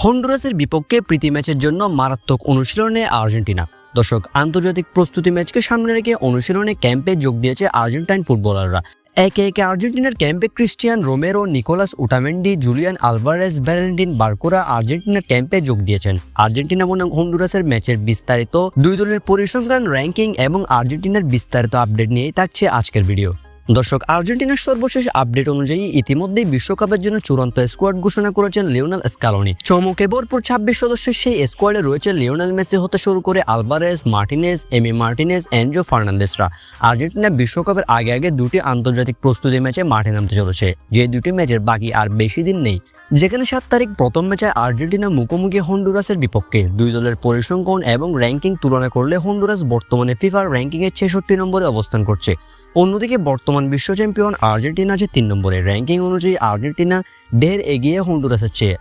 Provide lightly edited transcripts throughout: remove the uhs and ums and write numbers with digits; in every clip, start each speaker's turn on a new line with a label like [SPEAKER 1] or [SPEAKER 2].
[SPEAKER 1] হন্ডুরাসের বিপক্ষে প্রীতি ম্যাচের জন্য মারাত্মক অনুশীলনে আর্জেন্টিনা। দর্শক, আন্তর্জাতিক প্রস্তুতি ম্যাচকে সামনে রেখে অনুশীলনে ক্যাম্পে যোগ দিয়েছে আর্জেন্টাইন ফুটবলাররা। একে একে আর্জেন্টিনার ক্যাম্পে Cristian Romero, Nicolas Otamendi, Julian Alvarez, Valentin বারকোরা আর্জেন্টিনার ক্যাম্পে যোগ দিয়েছেন। আর্জেন্টিনা বনাম হন্ডুরাসের ম্যাচের বিস্তারিত, দুই দলের পরিসংখ্যান, র্যাঙ্কিং এবং আর্জেন্টিনার বিস্তারিত আপডেট নিয়েই থাকছে আজকের ভিডিও। দর্শক, আর্জেন্টিনার সর্বশেষ আপডেট অনুযায়ী ইতিমধ্যেই বিশ্বকাপের জন্য চূড়ান্ত স্কোয়াড ঘোষণা করেছেন লিওনেল স্কালোনি। চমকে ভরপুর 26 সদস্যের সেই স্কোয়াডে রয়েছে লিওনেল মেসি হতে শুরু করে Alvarez, Martinez, Emi Martinez, Enzo ফার্নান্দেসরা। আর্জেন্টিনা বিশ্বকাপের আগে দুটি আন্তর্জাতিক প্রস্তুতি ম্যাচে মাঠে নামতে চলেছে, যে দুটি ম্যাচের বাকি আর বেশি দিন নেই। যেখানে 7 তারিখ প্রথম ম্যাচে আর্জেন্টিনা মুখোমুখি হন্ডুরাসের বিপক্ষে। দুই দলের পরিসংখ্যান এবং র্যাঙ্কিং তুলনা করলে হন্ডুরাস বর্তমানে ফিফার র্যাঙ্কিংয়ে 66 নম্বরে অবস্থান করছে। অন্যদিকে বর্তমান বিশ্ব চ্যাম্পিয়ন আর্জেন্টিনা আছে 3 নম্বরে। র্যাঙ্কিং অনুযায়ী আর্জেন্টিনা ঢের এগিয়ে হন্ডুরাসের চেয়ে।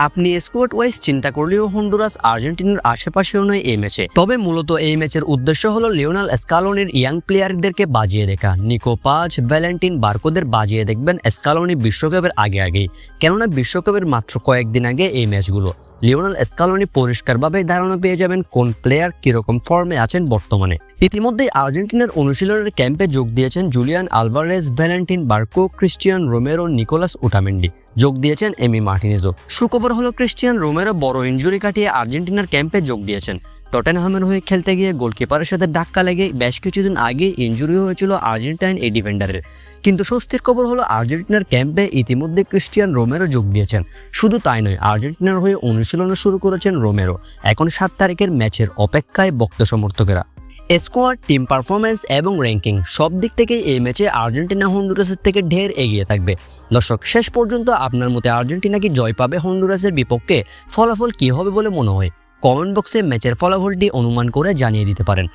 [SPEAKER 1] আপনি স্কোয়াড ওয়াইজ চিন্তা করলেও হন্ডুরাস আর্জেন্টিনার আশেপাশেও নয় এই ম্যাচে। তবে মূলত এই ম্যাচের উদ্দেশ্য হলো লিওনেল স্কালোনির ইয়াং প্লেয়ারদেরকে বাজিয়ে দেখা। নিকো পাজ, ভ্যালেন্টিন বারকোদের বাজিয়ে দেখবেন স্কালোনি বিশ্বকাপের আগেই, কেননা বিশ্বকাপের মাত্র কয়েকদিন আগে এই ম্যাচগুলো। লিওনেল স্কালোনি পরিষ্কারভাবে ধারণা পেয়ে যাবেন কোন প্লেয়ার কিরকম ফর্মে আছেন বর্তমানে। ইতিমধ্যেই আর্জেন্টিনার অনুশীলনের ক্যাম্পে যোগ দিয়েছেন Julian Alvarez, Valentin Barco, Cristian Romero, Nicolas Otamendi. যোগ দিয়েছেন এমি মার্টিনেজও। সুখবর হলো ক্রিস্টিয়ান রোমেরো বড় ইনজুরি কাটিয়ে আর্জেন্টিনার ক্যাম্পে যোগ দিয়েছেন। টটেনহামের হয়ে খেলতে গিয়ে গোলকিপারের সাথে ধাক্কা লেগে বেশ কিছুদিন আগে ইনজুরি হয়েছিল আর্জেন্টাইন এই ডিফেন্ডারের। কিন্তু স্বস্তির খবর হলো আর্জেন্টিনার ক্যাম্পে ইতিমধ্যে ক্রিস্টিয়ান রোমেরো যোগ দিয়েছেন। শুধু তাই নয়, আর্জেন্টিনার হয়ে অনুশীলন শুরু করেছেন রোমেরো। এখন 7 তারিখের ম্যাচের অপেক্ষায় ভক্ত সমর্থকেরা। স্কোয়াড, টিম পারফরমেন্স এবং র্যাঙ্কিং সব দিক থেকেই এই ম্যাচে আর্জেন্টিনা হন্ডুরাসের থেকে ঢের এগিয়ে থাকবে। দর্শক, শেষ পর্যন্ত আপনার মতে আর্জেন্টিনা কি জয় পাবে হন্ডুরাসের বিপক্ষে? ফলাফল কি হবে বলে মনে হয়? কমেন্ট বক্সে ম্যাচের ফলাফলটি অনুমান করে জানিয়ে দিতে পারেন।